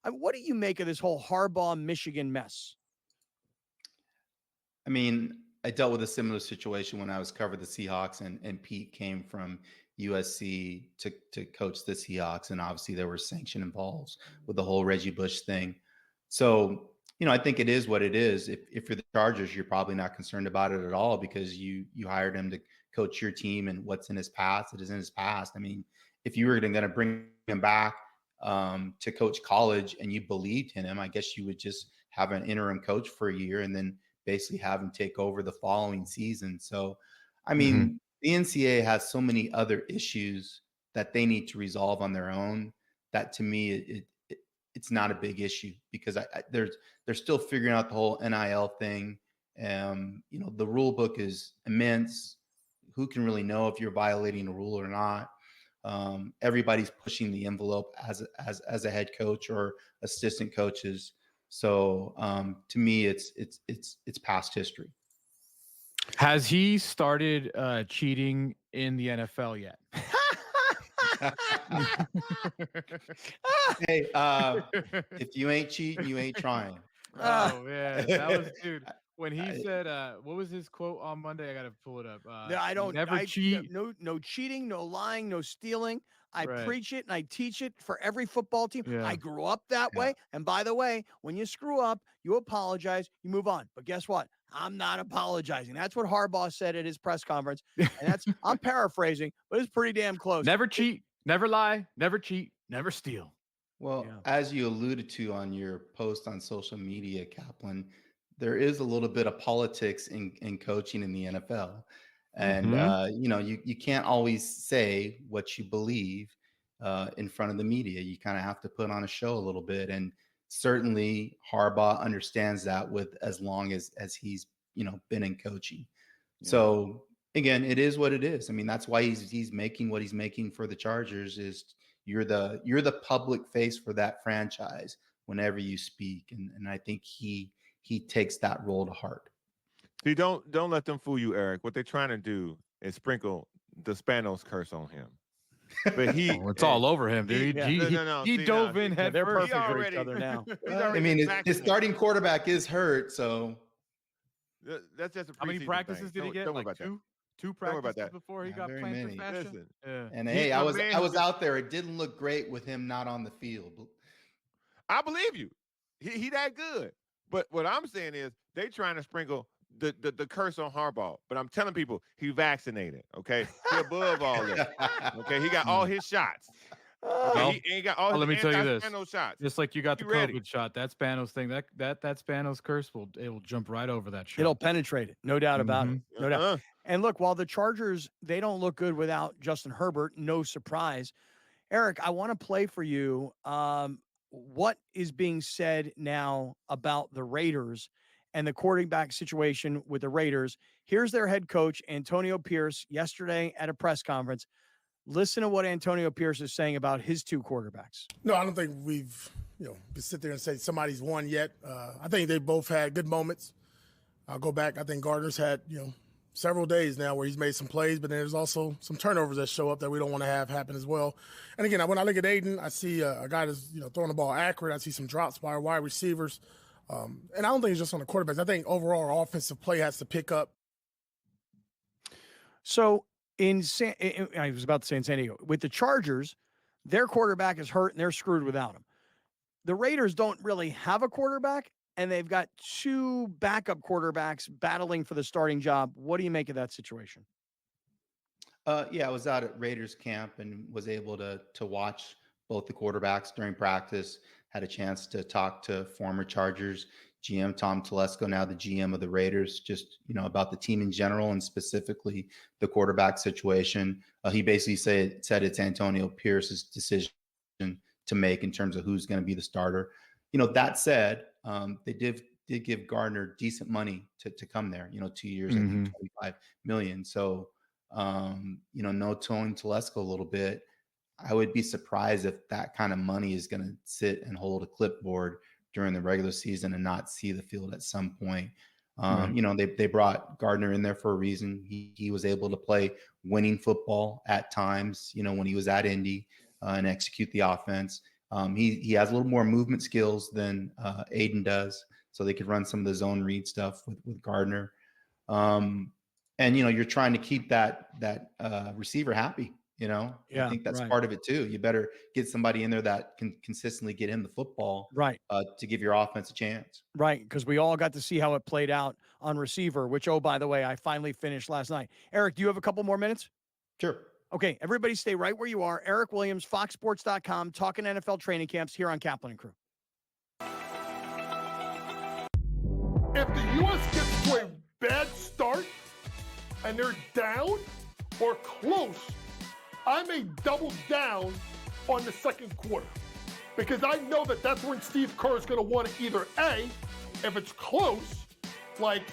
What do you make of this whole Harbaugh Michigan mess? I mean, I dealt with a similar situation when I was covered the Seahawks, and Pete came from USC to coach the Seahawks, and obviously there were sanction involved with the whole Reggie Bush thing. So, I think it is what it is. If you're the Chargers, you're probably not concerned about it at all because you hired him to coach your team, and what's in his past, it is in his past. I mean, if you were going to bring him back to coach college and you believed in him, I guess you would just have an interim coach for a year and then basically have him take over the following season. So, I mean, the NCAA has so many other issues that they need to resolve on their own that to me, it's not a big issue because they're still figuring out the whole NIL thing. The rule book is immense. Who can really know if you're violating a rule or not? Everybody's pushing the envelope as a head coach or assistant coaches. So to me, it's past history. Has he started cheating in the NFL yet? Hey, if you ain't cheating, you ain't trying. Oh man, that was dude. When he said, what was his quote on Monday? I gotta pull it up. No, I don't. Never cheat. No cheating, no lying, no stealing. I Right. preach it and I teach it for every football team. Yeah. I grew up that way. And by the way, when you screw up, you apologize, you move on. But guess what? I'm not apologizing. That's what Harbaugh said at his press conference. And that's I'm paraphrasing, but it's pretty damn close. Never cheat, never lie, never cheat, never steal. Well, as you alluded to on your post on social media, Kaplan, there is a little bit of politics in coaching in the NFL. And, you can't always say what you believe in front of the media. You kind of have to put on a show a little bit. And certainly Harbaugh understands that with as long as he's, been in coaching. Yeah. So again, it is what it is. I mean, that's why he's making what he's making for the Chargers is you're the public face for that franchise whenever you speak. And I think he takes that role to heart. See, don't let them fool you, Eric. What they're trying to do is sprinkle the Spanos curse on him. But it's all over him, dude. He dove in head they're first. perfect for each other now. I mean, his starting quarterback is hurt, so that's just a how many practices did he get? Don't Like worry about two practices before he got plantar fascia. Listen, and hey, I was out there. It didn't look great with him not on the field. I believe you. He that good. But what I'm saying is they trying to sprinkle the curse on Harbaugh. But I'm telling people he vaccinated. Okay, he above all this. Okay, he got all his shots. Okay? He ain't got all his let me tell you this. shots. Just like you got the ready. COVID shot, that Spanos thing, that Spanos curse will jump right over that shot. It'll penetrate it, no doubt about it. No doubt. And look, while the Chargers, they don't look good without Justin Herbert, no surprise. Eric, I want to play for you. What is being said now about the Raiders and the quarterback situation with the Raiders? Here's their head coach, Antonio Pierce, yesterday at a press conference. Listen to what Antonio Pierce is saying about his two quarterbacks. No, I don't think we've, sit there and say somebody's won yet. I think they both had good moments. I'll go back. I think Gardner's had, several days now where he's made some plays, but then there's also some turnovers that show up that we don't want to have happen as well. And again, when I look at Aiden, I see a guy that's, throwing the ball accurate. I see some drops by our wide receivers. And I don't think it's just on the quarterbacks. I think overall our offensive play has to pick up. So I was about to say in San Diego, with the Chargers, their quarterback is hurt and they're screwed without him. The Raiders don't really have a quarterback, and they've got two backup quarterbacks battling for the starting job. What do you make of that situation? I was out at Raiders camp and was able to watch both the quarterbacks during practice. Had a chance to talk to former Chargers GM Tom Telesco, now the GM of the Raiders, just about the team in general and specifically the quarterback situation. He basically said it's Antonio Pierce's decision to make in terms of who's going to be the starter. That said, they did give Gardner decent money to come there. 2 years, I think $25 million. So, no towing Telesco a little bit. I would be surprised if that kind of money is going to sit and hold a clipboard during the regular season and not see the field at some point. They brought Gardner in there for a reason. He was able to play winning football at times, when he was at Indy and execute the offense. He has a little more movement skills than Aiden does, so they could run some of the zone read stuff with Gardner. You're trying to keep that receiver happy. I think that's part of it too. You better get somebody in there that can consistently get him the football, right? To give your offense a chance, right? Because we all got to see how it played out on receiver. Which, by the way, I finally finished last night. Eric, do you have a couple more minutes? Sure. Okay, everybody stay right where you are. Eric Williams, FoxSports.com, talking NFL training camps here on Kaplan and Crew. If the U.S. gets to a bad start and they're down or close, I may double down on the second quarter. because I know that that's when Steve Kerr is going to want to either A, if it's close, like,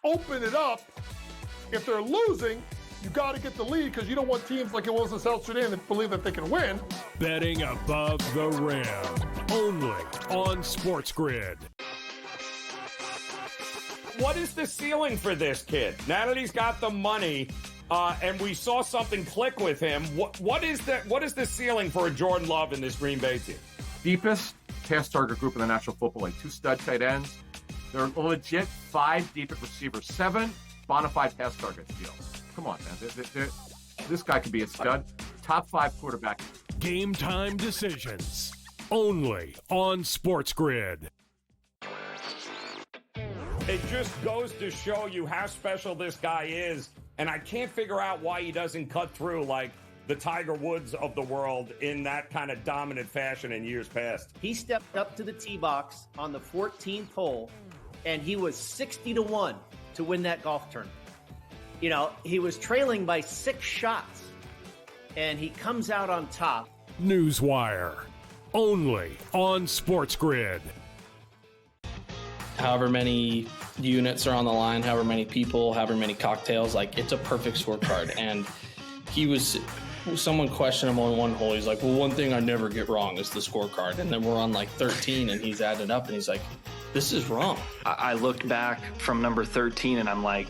open it up. If they're losing, you got to get the lead because you don't want teams like it was in South Sudan that believe that they can win. Betting above the rim. Only on SportsGrid. What is the ceiling for this kid? Now that he's got the money, and we saw something click with him, what is the ceiling for a Jordan Love in this Green Bay team? Deepest pass target group in the National Football League. 2 stud tight ends. They're a legit 5 deep at receiver, 7 bona fide pass targets deal. Come on, man. This guy could be a stud. Top 5 quarterback. Game time decisions. Only on SportsGrid. It just goes to show you how special this guy is, and I can't figure out why he doesn't cut through like the Tiger Woods of the world in that kind of dominant fashion in years past. He stepped up to the tee box on the 14th hole, and he was 60-1 to win that golf tournament. He was trailing by 6 shots, and he comes out on top. Newswire. Only on SportsGrid. However many units are on the line, however many people, however many cocktails, it's a perfect scorecard. And someone questioned him on one hole. He's like, well, one thing I never get wrong is the scorecard. And then we're on 13 and he's added up and he's like, this is wrong. I looked back from number 13 and I'm like,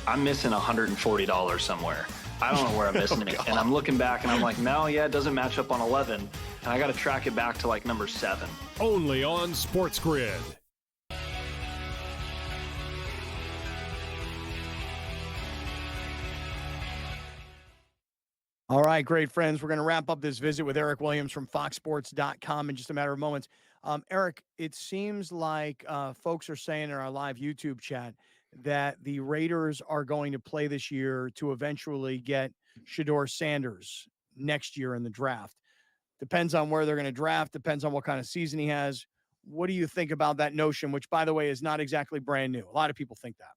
I'm missing $140 somewhere. I don't know where I'm missing it. And I'm looking back and I'm like, no, it doesn't match up on 11. And I got to track it back to number 7. Only on SportsGrid. All right, great friends. We're going to wrap up this visit with Eric Williams from FoxSports.com in just a matter of moments. Eric, it seems like folks are saying in our live YouTube chat that the Raiders are going to play this year to eventually get Shedeur Sanders next year in the draft. Depends on where they're going to draft, depends on what kind of season he has. What do you think about that notion, which, by the way, is not exactly brand new? A lot of people think that.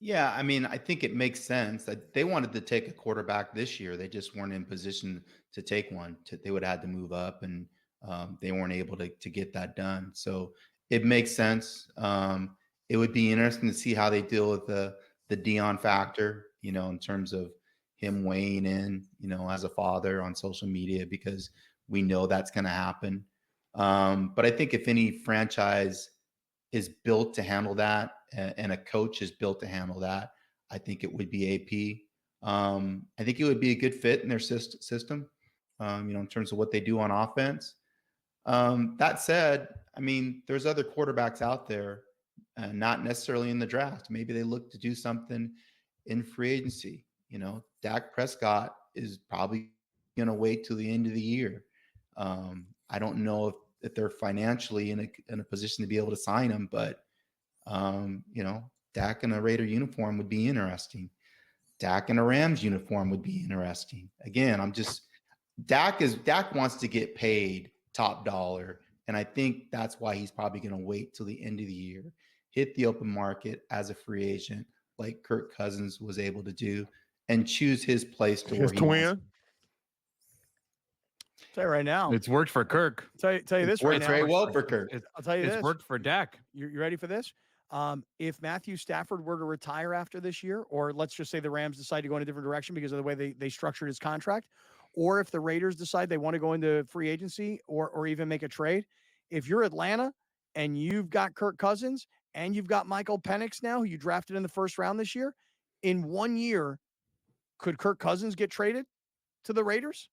Yeah, I think it makes sense that they wanted to take a quarterback this year. They just weren't in position to take one. They would have had to move up, and they weren't able to get that done. So it makes sense. It would be interesting to see how they deal with the Dion factor, in terms of him weighing in, as a father on social media, because we know that's going to happen. But I think if any franchise is built to handle that, and a coach is built to handle that, I think it would be AP. I think it would be a good fit in their system, in terms of what they do on offense. That said, there's other quarterbacks out there, not necessarily in the draft. Maybe they look to do something in free agency. Dak Prescott is probably going to wait till the end of the year. I don't know if they're financially in a position to be able to sign him, but Dak in a Raider uniform would be interesting. Dak in a Rams uniform would be interesting. Again, Dak wants to get paid top dollar, and I think that's why he's probably going to wait till the end of the year, hit the open market as a free agent, like Kirk Cousins was able to do, and choose his place to where he wants. Tell you right now, it's worked for Kirk. Tell you this right now. Very well for Kirk. I'll tell you this. It's worked for Dak. You ready for this? If Matthew Stafford were to retire after this year, or let's just say the Rams decide to go in a different direction because of the way they structured his contract, or if the Raiders decide they want to go into free agency or even make a trade, if you're Atlanta and you've got Kirk Cousins and you've got Michael Penix now, who you drafted in the first round this year, in 1 year, could Kirk Cousins get traded to the Raiders?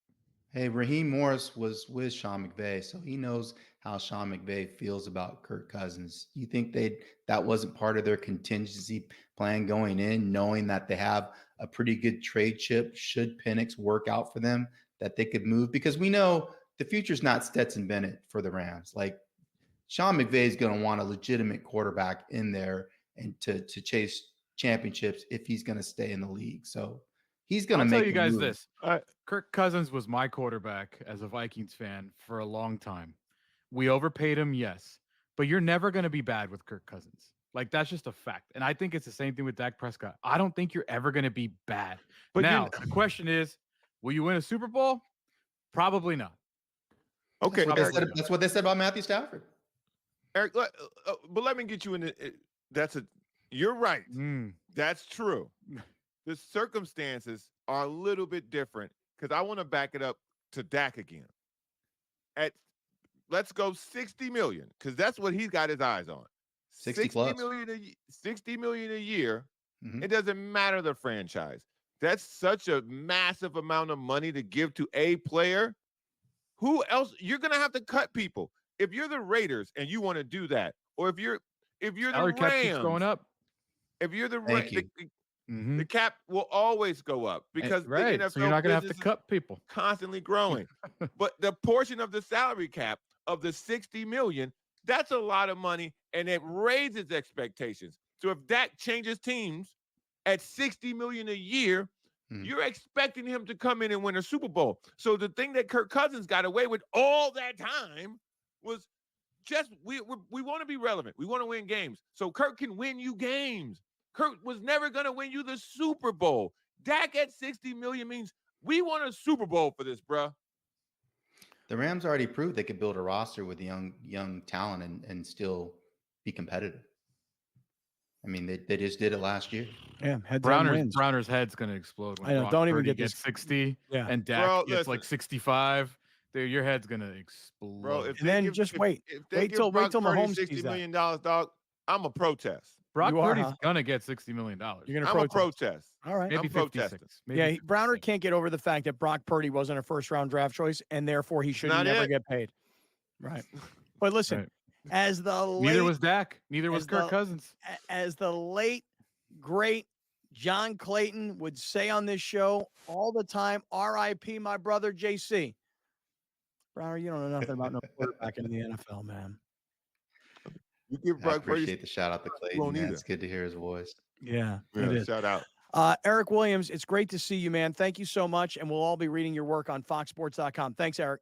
Hey, Raheem Morris was with Sean McVay, so he knows how Sean McVay feels about Kirk Cousins. You think that wasn't part of their contingency plan going in, knowing that they have a pretty good trade chip should Penix work out for them, that they could move? Because we know the future's not Stetson Bennett for the Rams. Like, Sean McVay is going to want a legitimate quarterback in there and to chase championships if he's going to stay in the league. So he's going to make. I'll tell you guys move. this: Kirk Cousins was my quarterback as a Vikings fan for a long time. We overpaid him, yes, but you're never going to be bad with Kirk Cousins. Like, that's just a fact. And I think it's the same thing with Dak Prescott. I don't think you're ever going to be bad. But now the question is, will you win a Super Bowl? Probably not. Okay, That's what they said about Matthew Stafford. Eric, but let me get you in you're right. That's true. The circumstances are a little bit different because I want to back it up to Dak again. Let's go 60 million because that's what he's got his eyes on. 60 plus. 60 million a year. It doesn't matter the franchise. That's such a massive amount of money to give to a player. Who else? You're gonna have to cut people. If you're the Raiders and you want to do that, or if you're Salary the cap keeps Rams, going up. if you're the Thank you. the cap will always go up because the NFL so you're not gonna have to business is cut people. constantly growing. But the portion of the salary cap of the 60 million, that's a lot of money, and it raises expectations. So if Dak changes teams at 60 million a year, you're expecting him to come in and win a Super Bowl. So the thing that Kirk Cousins got away with all that time was just we want to be relevant. We want to win games. So Kirk can win you games. Kirk was never going to win you the Super Bowl. Dak at 60 million means we want a Super Bowl for this, bruh. The Rams already proved they could build a roster with young talent and still be competitive. I mean, they just did it last year. Yeah, heads on wins. Browner's head's gonna explode when I know. Brock Don't even Purdy get gets this. 60 Yeah. and Dak Bro, gets like listen. 65. Dude, your head's gonna explode. Bro, if And then just wait. If they Wait give till Brock Purdy Mahomes $60 sees that. million, dog, I'm a protest. Brock You are, Purdy's huh? gonna get $60 million. You're gonna I'm a protest. protest. All right. Maybe I'm 56. protesting. Maybe Yeah, 56. Browner can't get over the fact that Brock Purdy wasn't a first-round draft choice, and therefore he should Not never it. get paid. Right. But listen, Right. as the late, Neither was Dak. Neither was as Kirk the- Cousins. as the late great John Clayton would say on this show all the time, R.I.P. my brother JC. Browner, you don't know nothing about no quarterback in the NFL, man. You give I Brock Purdy appreciate the shout out to Clayton. won't Man, either. it's good to hear his voice. Yeah, it Yeah, is. shout out. Eric Williams, it's great to see you, man. Thank you so much, and we'll all be reading your work on foxsports.com. Thanks, Eric.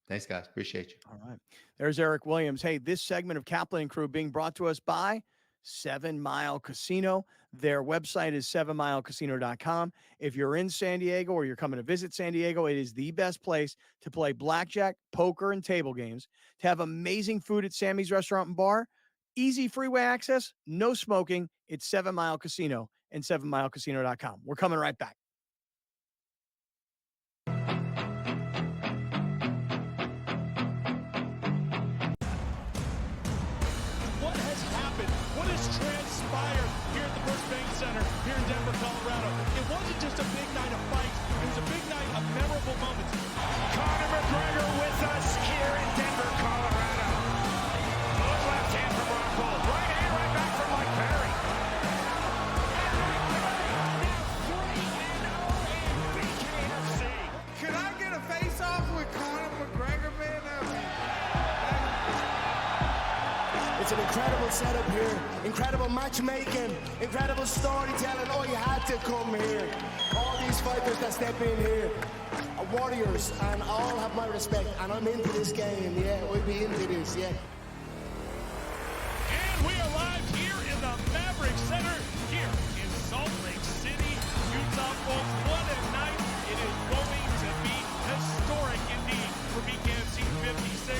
Thanks, guys. Appreciate you. All right. There's Eric Williams. Hey, this segment of Kaplan and Crew being brought to us by 7 Mile Casino. Their website is 7milecasino.com. If you're in San Diego or you're coming to visit San Diego, it is the best place to play blackjack, poker, and table games, to have amazing food at Sammy's Restaurant and Bar, easy freeway access, no smoking. It's 7 Mile Casino and 7milecasino.com. We're coming right back. What has happened? What has transpired here at the First Bank Center here in Denver, Colorado? It wasn't just a big night of fights. It was a big night of memorable moments. Conor McGregor with us here in Denver, Colorado. Good left hand from Rockhold. Right hand right back from Mike Perry. Could I get a face-off with Conor McGregor, man? It's an incredible setup here, incredible matchmaking, incredible storytelling. Oh, you had to come here. All these fighters that step in here are warriors, and all have my respect. And I'm into this game, yeah. We'll be into this, yeah. And we are live here in the Maverick Center here in Salt Lake City, Utah, folks. What a night. It is going to be historic indeed for BKFC 56.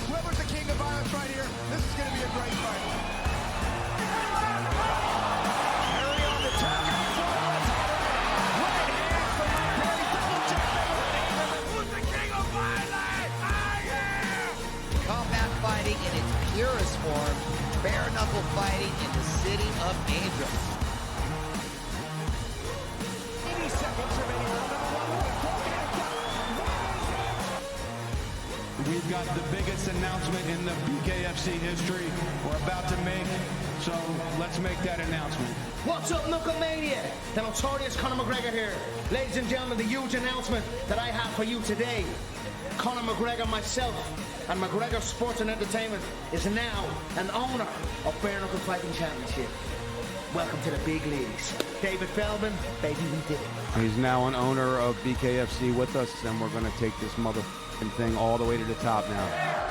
Whoever's the king of violence right here, this is going to be a great fight. Perry on the turn. Right hand from Perry. Double jab. Who's the king of violence? I am. Combat fighting in its purest form, bare knuckle fighting in the city of angels. 80 seconds remaining. We've got the biggest announcement in the BKFC history we're about to make, so let's make that announcement. What's up, Knucklemania? The notorious Conor McGregor here. Ladies and gentlemen, the huge announcement that I have for you today. Conor McGregor, myself, and McGregor Sports and Entertainment is now an owner of Bare Knuckle Fighting Championship. Welcome to the big leagues. David Feldman, baby, we did it. He's now an owner of BKFC with us, and we're going to take this motherfucking thing all the way to the top now.